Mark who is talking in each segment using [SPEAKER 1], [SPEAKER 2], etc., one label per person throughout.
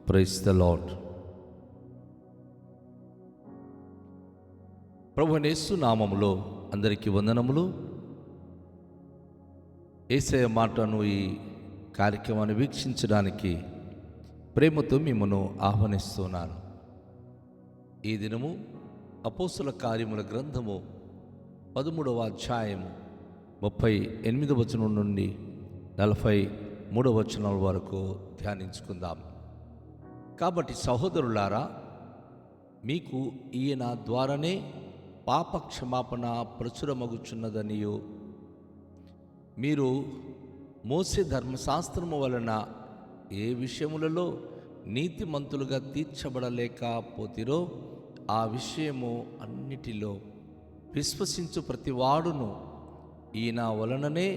[SPEAKER 1] Praise the lord. ప్రభువైన యేసు నామములో అందరికీ వందనములు. యేసయ్య మాటను ఈ కార్యక్రమాన్ని వీక్షించడానికి ప్రేమతో మిమ్మను ఆహ్వానిస్తున్నాను. ఈ దినము అపోస్తుల కార్యముల గ్రంథము 13వ అధ్యాయము 38వ వచనం నుండి 43వ వచనం వరకు ధ్యానించుకుందాం. కాబట్టి సహోదరులారా, మీకు ఈయన ద్వారానే పాప క్షమాపణ ప్రచురమగుచున్నదనియు, మీరు మోసే ధర్మశాస్త్రము వలన ఏ విషయములలో నీతిమంతులుగా తీర్చబడలేకపోతిరో ఆ విషయము అన్నిటిలో విశ్వసించు ప్రతివాడును ఈయన వలననే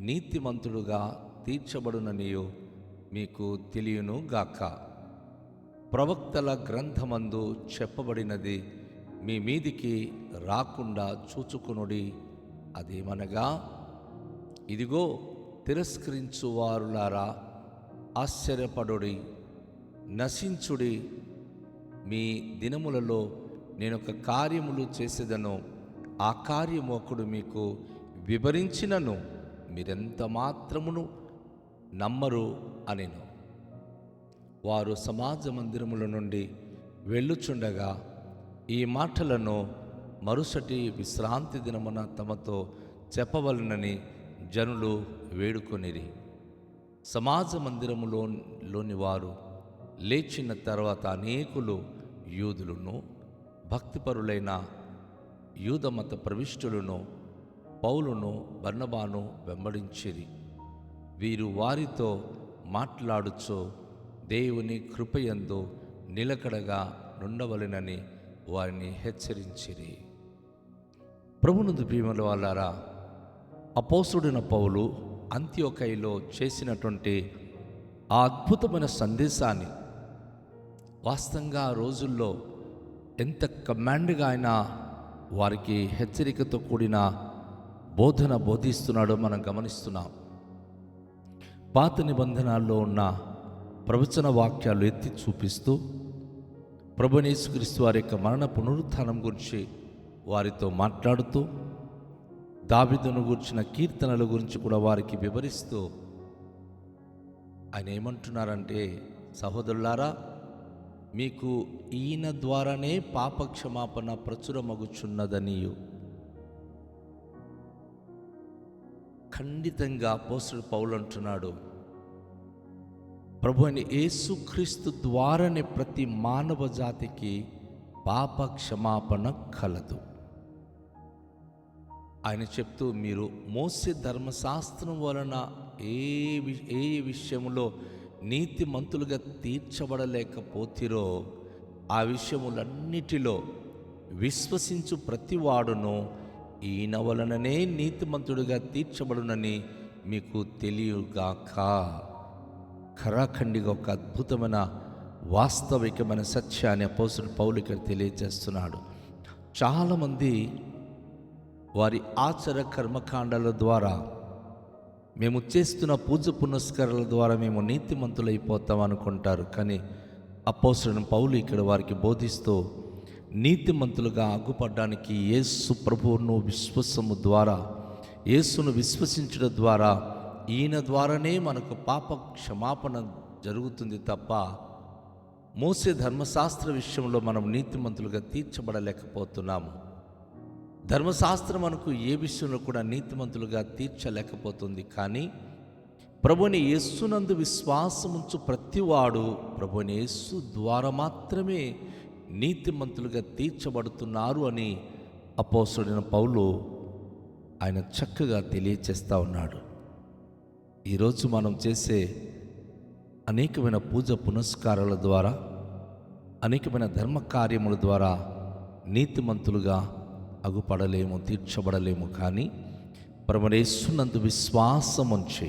[SPEAKER 1] నీతిమంతుడుగా తీర్చబడుననియు మీకు తెలియను గాక. ప్రవక్తల గ్రంథమందు చెప్పబడినది మీ మీదికి రాకుండా చూచుకొనుడి. అదేమనగా, ఇదిగో తిరస్కరించువారులారా, ఆశ్చర్యపడుడి, నశించుడి. మీ దినములలో నేనొక కార్యములు చేసేదను, ఆ కార్యము ఒకడు మీకు వివరించినను మీరెంత మాత్రమును నమ్మరు అనెను. వారు సమాజ మందిరముల నుండి వెళ్ళుచుండగా ఈ మాటలను మరుసటి విశ్రాంతి దినమున తమతో చెప్పవలనని జనులు వేడుకొనిరి. సమాజ మందిరములోని వారు లేచిన తర్వాత అనేకులు యూదులను, భక్తిపరులైన యూదమత ప్రవిష్టులను పౌలును బర్నబాను వెంబడించిరి. వీరు వారితో మాట్లాడుచు దేవుని కృపయందు నిలకడగా నుండవలెనని వారిని హెచ్చరించిరి. ప్రభునందు ప్రియమైన వాళ్ళారా, అపోస్తుడైన పౌలు అంత్యోకయలో చేసినటువంటి ఆ అద్భుతమైన సందేశాన్ని వాస్తవంగా ఆ రోజుల్లో ఎంత కమాండ్గా ఆయన వారికి హెచ్చరికతో కూడిన బోధన బోధిస్తున్నాడో మనం గమనిస్తున్నాం. పాత నిబంధనల్లో ఉన్న ప్రవచన వాక్యాలు ఎత్తి చూపిస్తూ ప్రభువైన యేసుక్రీస్తు వారి యొక్క మరణ పునరుత్థానం గురించి వారితో మాట్లాడుతూ, దావీదును గురించిన కీర్తనల గురించి కూడా వారికి వివరిస్తూ ఆయన ఏమంటున్నారంటే, సహోదరులారా, మీకు ఈయన ద్వారానే పాపక్షమాపణ ప్రచురమగుచున్నదనియు. ఖండితంగా అపోస్తలుడు పౌలు అంటున్నాడు, ప్రభువైన యేసుక్రీస్తు ద్వారానే ప్రతి మానవ జాతికి పాప క్షమాపణ కలదు. ఆయన చెప్తూ, మీరు మోసే ధర్మశాస్త్రం వలన ఏ విషయంలో నీతిమంతులుగా తీర్చబడలేకపోతిరో ఆ విషయములన్నిటిలో విశ్వసించు ప్రతివాడును ఈయన వలననే నీతిమంతుడిగా తీర్చబడునని మీకు తెలియగాక. ఖరాఖండిగా ఒక అద్భుతమైన వాస్తవికమైన సత్యాన్ని అపోస్తలుడు పౌలు ఇక్కడ తెలియజేస్తున్నాడు. చాలామంది వారి ఆచార కర్మకాండాల ద్వారా, మేము చేస్తున్న పూజ పునస్కారాల ద్వారా మేము నీతిమంతులైపోతాం అనుకుంటారు. కానీ అపోస్తలుడైన పౌలు ఇక్కడ వారికి బోధిస్తూ, నీతిమంతులుగా అగుపడడానికి యేసు ప్రభువును విశ్వాసము ద్వారా, యేసును విశ్వసించడం ద్వారా, ఈయన ద్వారానే మనకు పాప క్షమాపణ జరుగుతుంది తప్ప మోసే ధర్మశాస్త్ర విషయంలో మనం నీతిమంతులుగా తీర్చబడలేకపోతున్నాము. ధర్మశాస్త్రం మనకు ఏ విషయంలో కూడా నీతిమంతులుగా తీర్చలేకపోతుంది. కానీ ప్రభువైన యేసునందు విశ్వాసముంచు ప్రతివాడు ప్రభువైన యేసు ద్వారా మాత్రమే నీతిమంతులుగా తీర్చబడుతున్నారు అని అపోస్తలుడైన పౌలు ఆయన చక్కగా తెలియచేస్తూ ఉన్నాడు. ఈరోజు మనం చేసే అనేకమైన పూజ పునస్కారాల ద్వారా, అనేకమైన ధర్మ కార్యముల ద్వారా నీతిమంతులుగా అగుపడలేము, తీర్చబడలేము. కానీ ప్రభువైన యేసునందు విశ్వాసం ఉంచి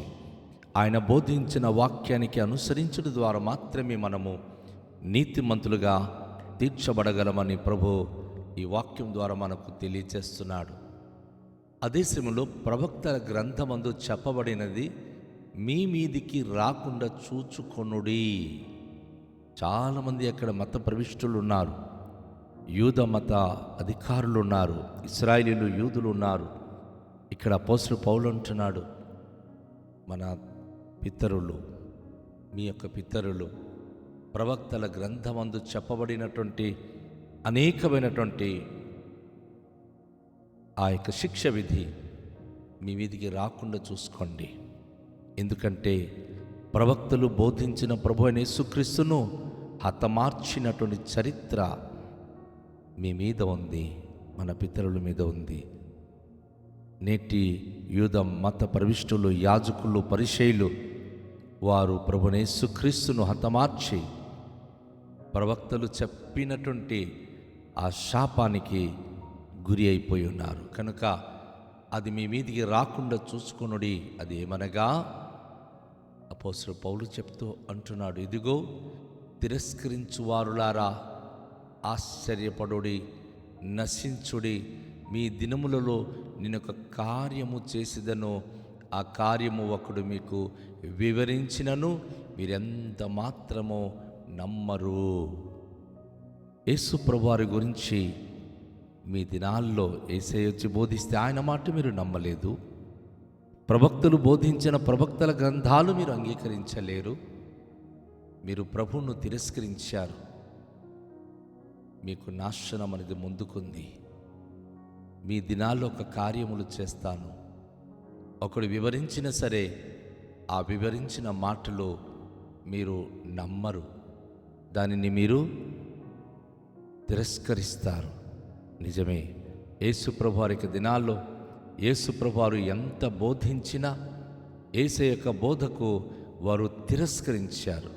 [SPEAKER 1] ఆయన బోధించిన వాక్యానికి అనుసరించడం ద్వారా మాత్రమే మనము నీతిమంతులుగా తీర్చబడగలమని ప్రభు ఈ వాక్యం ద్వారా మనకు తెలియజేస్తున్నాడు. అదే సమయంలో ప్రవక్తల గ్రంథమందు చెప్పబడినది మీ మీదికి రాకుండా చూచుకొనుడి. చాలామంది అక్కడ మత ప్రవిష్టులు ఉన్నారు, యూద మత అధికారులు ఉన్నారు, ఇశ్రాయేలీలు యూదులు ఉన్నారు. ఇక్కడ అపోస్తలుడు పౌలు అంటున్నాడు, మన పితరులు, మీ యొక్క పితరులు ప్రవక్తల గ్రంథమందు చెప్పబడినటువంటి అనేకమైనటువంటి ఆ యొక్క శిక్ష విధి మీ మీదికి రాకుండా చూసుకోండి. ఎందుకంటే ప్రవక్తలు బోధించిన ప్రభు అయిన యేసుక్రీస్తును హతమార్చినటువంటి చరిత్ర మీ మీద ఉంది, మన పితరుల మీద ఉంది. నేటి యూద మత ప్రవిష్టులు, యాజకులు, పరిసయ్యులు వారు ప్రభువైన యేసుక్రీస్తును హతమార్చి ప్రవక్తలు చెప్పినటువంటి ఆ శాపానికి గురి అయిపోయి ఉన్నారు. కనుక అది మీ మీదికి రాకుండా చూసుకొనుడి. అది ఏమనగా అపోస్తలుడు పౌలు చెప్తూ అంటున్నాడు, ఇదిగో తిరస్కరించువారులారా ఆశ్చర్యపడుడి, నశించుడి. మీ దినములలో నేనొక కార్యము చేసేదను, ఆ కార్యము ఒకడు మీకు వివరించినను మీరెంత మాత్రమో నమ్మరు. యేసు ప్రభువారి గురించి మీ దినాల్లో యేసయ్య వచ్చి బోధిస్తే ఆయన మాట మీరు నమ్మలేదు. ప్రవక్తలు బోధించిన ప్రవక్తల గ్రంథాలు మీరు అంగీకరించలేరు. మీరు ప్రభువును తిరస్కరించారు. మీకు నాశనం అనేది ముందుకుంది. మీ దినాల్లో ఒక కార్యములు చేస్తాను, ఒకడు వివరించిన సరే ఆ వివరించిన మాటలు మీరు నమ్మరు, దానిని మీరు తిరస్కరిస్తారు. నిజమే, యేసుప్రభు వారి దినాల్లో యేసుప్రభు వారు ఎంత బోధించినా యేసయ్య యొక్క బోధకు వారు తిరస్కరించారు.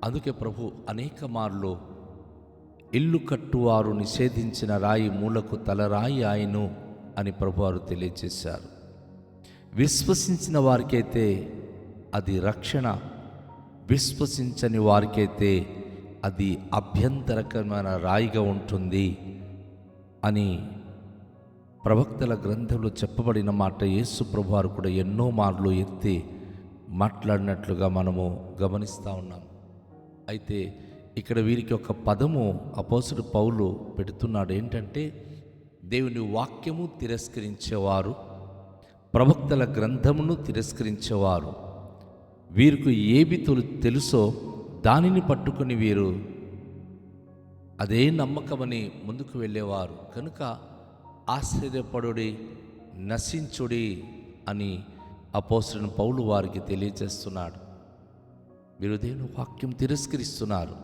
[SPEAKER 1] అందుకే ప్రభు అనేక మార్లు ఇల్లు కట్టువారు నిషేధించిన రాయి మూలకు తలరాయి ఆయను అని ప్రభువారు తెలియజేశారు. విశ్వసించిన వారికైతే అది రక్షణ, విశ్వసించని వారికైతే అది అభ్యంతరకరమైన రాయిగా ఉంటుంది అని ప్రవక్తల గ్రంథంలో చెప్పబడిన మాట యేసు ప్రభువారు కూడా ఎన్నో మార్లు ఎత్తి మాట్లాడినట్లుగా మనము గమనిస్తూ ఉన్నాం. అయితే ఇక్కడ వీరికి ఒక పదము అపోస్తలుడు పౌలు పెడుతున్నాడు. ఏంటంటే దేవుని వాక్యము తిరస్కరించేవారు, ప్రవక్తల గ్రంథమును తిరస్కరించేవారు. వీరికి ఏవి తెలుసో దానిని పట్టుకొని వీరు అదే నమ్మకమని ముందుకు వెళ్ళేవారు. కనుక ఆశ్చర్యపడుడి, నశించుడి అని అపోస్తలుడు పౌలు వారికి తెలియజేస్తున్నాడు. మీరు దేవుని వాక్యం తిరస్కరిస్తున్నారు,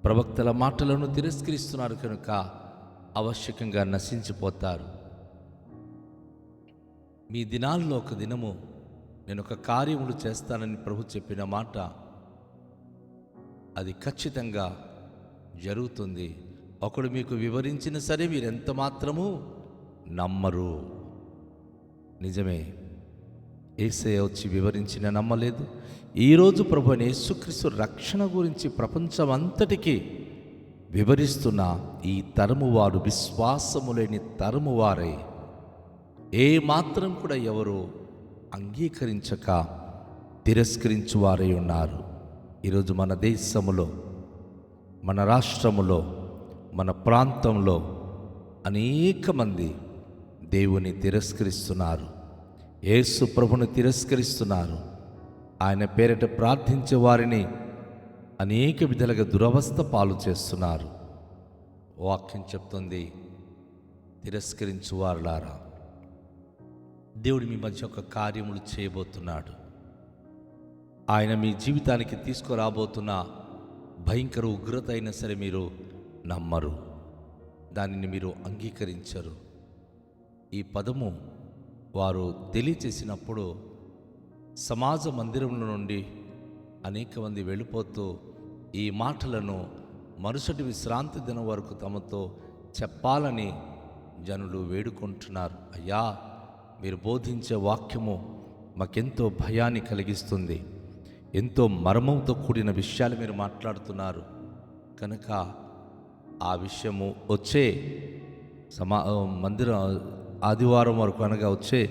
[SPEAKER 1] ప్రవక్తల మాటలను తిరస్కరిస్తున్నారు, కనుక ఆవశ్యకంగా నశించిపోతారు. మీ దినాల్లో ఒక దినము నేను ఒక కార్యములు చేస్తానని ప్రభు చెప్పిన మాట అది ఖచ్చితంగా జరుగుతుంది. ఒకడు మీకు వివరించిన సరే మీరెంత మాత్రము నమ్మరు. నిజమే, యేసయ్య వచ్చి వివరించిన నమ్మలేదు. ఈరోజు ప్రభు యేసుక్రీస్తు రక్షణ గురించి ప్రపంచమంతటికీ వివరిస్తున్న ఈ తరము వారు విశ్వాసము లేని తరము వారై ఏ మాత్రం కూడా ఎవరు అంగీకరించక తిరస్కరించువారై ఉన్నారు. ఈరోజు మన దేశములో, మన రాష్ట్రములో, మన ప్రాంతంలో అనేక మంది దేవుని తిరస్కరిస్తున్నారు, యేసు ప్రభుని తిరస్కరిస్తున్నారు. ఆయన పేరిట ప్రార్థించే వారిని అనేక విధాలుగా దురవస్థ పాలు చేస్తున్నారు. వాక్యం చెప్తుంది, తిరస్కరించువారులారా, దేవుడు మీ మధ్య ఒక కార్యములు చేయబోతున్నాడు. ఆయన మీ జీవితానికి తీసుకురాబోతున్న భయంకర ఉగ్రత అయినా సరే మీరు నమ్మరు, దానిని మీరు అంగీకరించరు. ఈ పదము వారు తెలియచేసినప్పుడు సమాజ మందిరంలో నుండి అనేక మంది వెళ్ళిపోతూ ఈ మాటలను మరుసటి విశ్రాంతి దినం వరకు తమతో చెప్పాలని జనులు వేడుకుంటున్నారు. అయ్యా, మీరు బోధించే వాక్యము మాకెంతో భయాన్ని కలిగిస్తుంది, ఎంతో మర్మంతో కూడిన విషయాలు మీరు మాట్లాడుతున్నారు. కనుక ఆ విషయము వచ్చే మందిర ఆదివారం వరకు, అనగా వచ్చే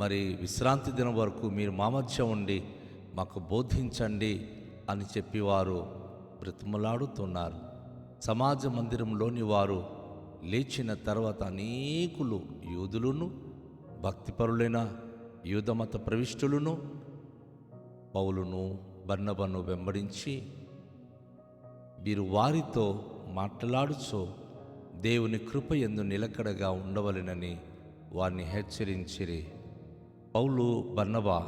[SPEAKER 1] మరి విశ్రాంతి దినం వరకు మీరు మా మధ్య ఉండి మాకు బోధించండి అని చెప్పి వారు బ్రతిమలాడుతున్నారు. సమాజ మందిరంలోని వారు లేచిన తర్వాత అనేకులు యూదులను, భక్తిపరులైన యూదమత ప్రవిష్టులను పౌలును బర్నబాను వెంబడించి వీరు వారితో మాట్లాడుచు దేవుని కృప యందు నిలకడగా ఉండవలెనని వారిని హెచ్చరించిరి. పౌలు బర్నబా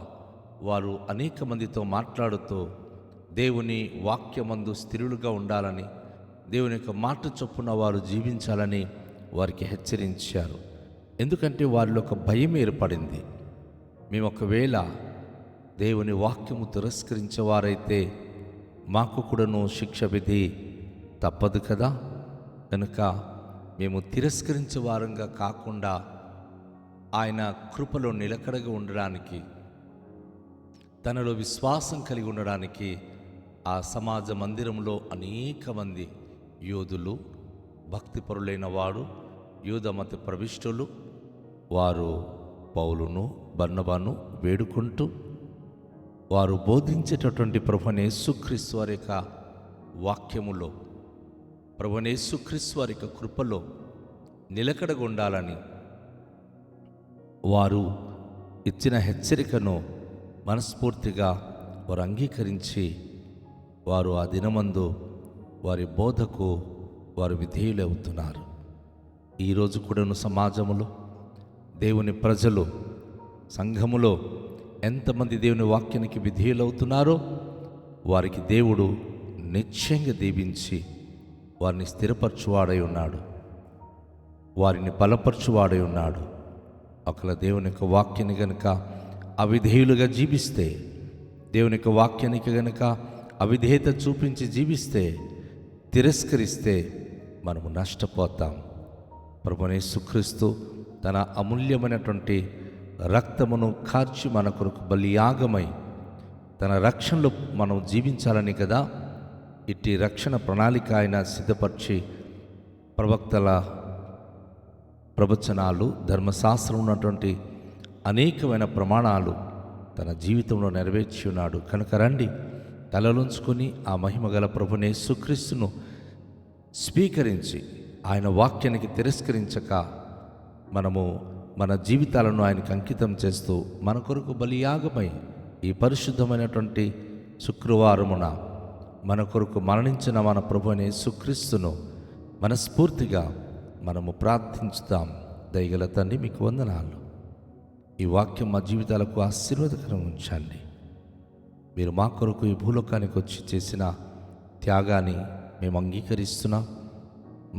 [SPEAKER 1] వారు అనేక మందితో మాట్లాడుతూ దేవుని వాక్యమందు స్థిరులుగా ఉండాలని, దేవుని యొక్క మాట చొప్పున వారు జీవించాలని వారికి హెచ్చరించారు. ఎందుకంటే వారిలో ఒక భయం ఏర్పడింది. మేము ఒకవేళ దేవుని వాక్యము తిరస్కరించేవారైతే మాకు కూడాను శిక్ష విధి తప్పదు కదా. కనుక మేము తిరస్కరించే వారంగా కాకుండా ఆయన కృపలో నిలకడగా ఉండడానికి, తనలో విశ్వాసం కలిగి ఉండడానికి ఆ సమాజ మందిరంలో అనేక మంది యోధులు, భక్తిపరులైన వాడు, యూదమత ప్రవిష్టులు వారు పౌలును బర్నబాను వేడుకుంటూ వారు బోధించేటటువంటి ప్రభువైన యేసుక్రీస్తు వారి యొక్క వాక్యములో, ప్రభువైన యేసుక్రీస్తు వారి యొక్క కృపలో నిలకడగా ఉండాలని వారు ఇచ్చిన హెచ్చరికను మనస్ఫూర్తిగా వారు అంగీకరించి వారు ఆ దినమందు వారి బోధకు వారు విధేయులవుతున్నారు. ఈరోజు కూడాను సమాజములో దేవుని ప్రజలు, సంఘములో ఎంతమంది దేవుని వాక్యానికి విధేయులవుతున్నారో వారికి దేవుడు నిశ్చయంగా దీవించి వారిని స్థిరపరచువాడై ఉన్నాడు, వారిని బలపరచువాడై ఉన్నాడు. ఒకవేళ దేవుని యొక్క వాక్యాన్ని గనుక అవిధేయులుగా జీవిస్తే, దేవుని యొక్క వాక్యానికి గనుక అవిధేయత చూపించి జీవిస్తే, తిరస్కరిస్తే మనము నష్టపోతాం. ప్రభువైన యేసుక్రీస్తు తన అమూల్యమైనటువంటి రక్తమును కార్చి మన కొరకు బలియాగమై తన రక్షణలో మనం జీవించాలని కదా ఇట్టి రక్షణ ప్రణాళిక ఆయన సిద్ధపరిచి ప్రవక్తల ప్రవచనాలు, ధర్మశాస్త్రం ఉన్నటువంటి అనేకమైన ప్రమాణాలు తన జీవితంలో నెరవేర్చి ఉన్నాడు. కనుక రండి, తలలుంచుకొని ఆ మహిమగల ప్రభువైన యేసుక్రీస్తును స్వీకరించి ఆయన వాక్యానికి తిరస్కరించక మనము మన జీవితాలను ఆయనకు అంకితం చేస్తూ మన కొరకు బలియాగమై ఈ పరిశుద్ధమైనటువంటి శుక్రవారమున మన కొరకు మరణించిన మన ప్రభువైన యేసుక్రీస్తును మనస్ఫూర్తిగా మనము ప్రార్థించుతాం. దయగల తండ్రి, మీకు వందనాలు. ఈ వాక్యం మా జీవితాలకు ఆశీర్వాదకరం ఉంచండి. మీరు మా కొరకు ఈ భూలోకానికి వచ్చి చేసిన త్యాగాన్ని మేము అంగీకరిస్తున్నాం.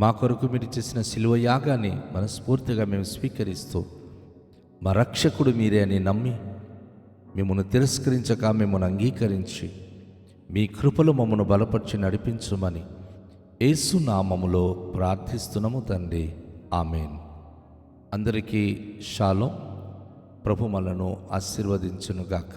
[SPEAKER 1] మా కొరకు మీరు చేసిన శిలువ యాగాన్ని మనస్ఫూర్తిగా మేము స్వీకరిస్తూ మా రక్షకుడు మీరే అని నమ్మి మిమ్మల్ని తిరస్కరించక మిమ్మల్ని అంగీకరించి మీ కృపలో మమ్మల్ని బలపరిచి నడిపించమని యేసు నామములో ప్రార్థిస్తున్నాము తండ్రి. ఆమేన్. అందరికీ షాలోమ్. ప్రభు మనలను ఆశీర్వదించునుగాక.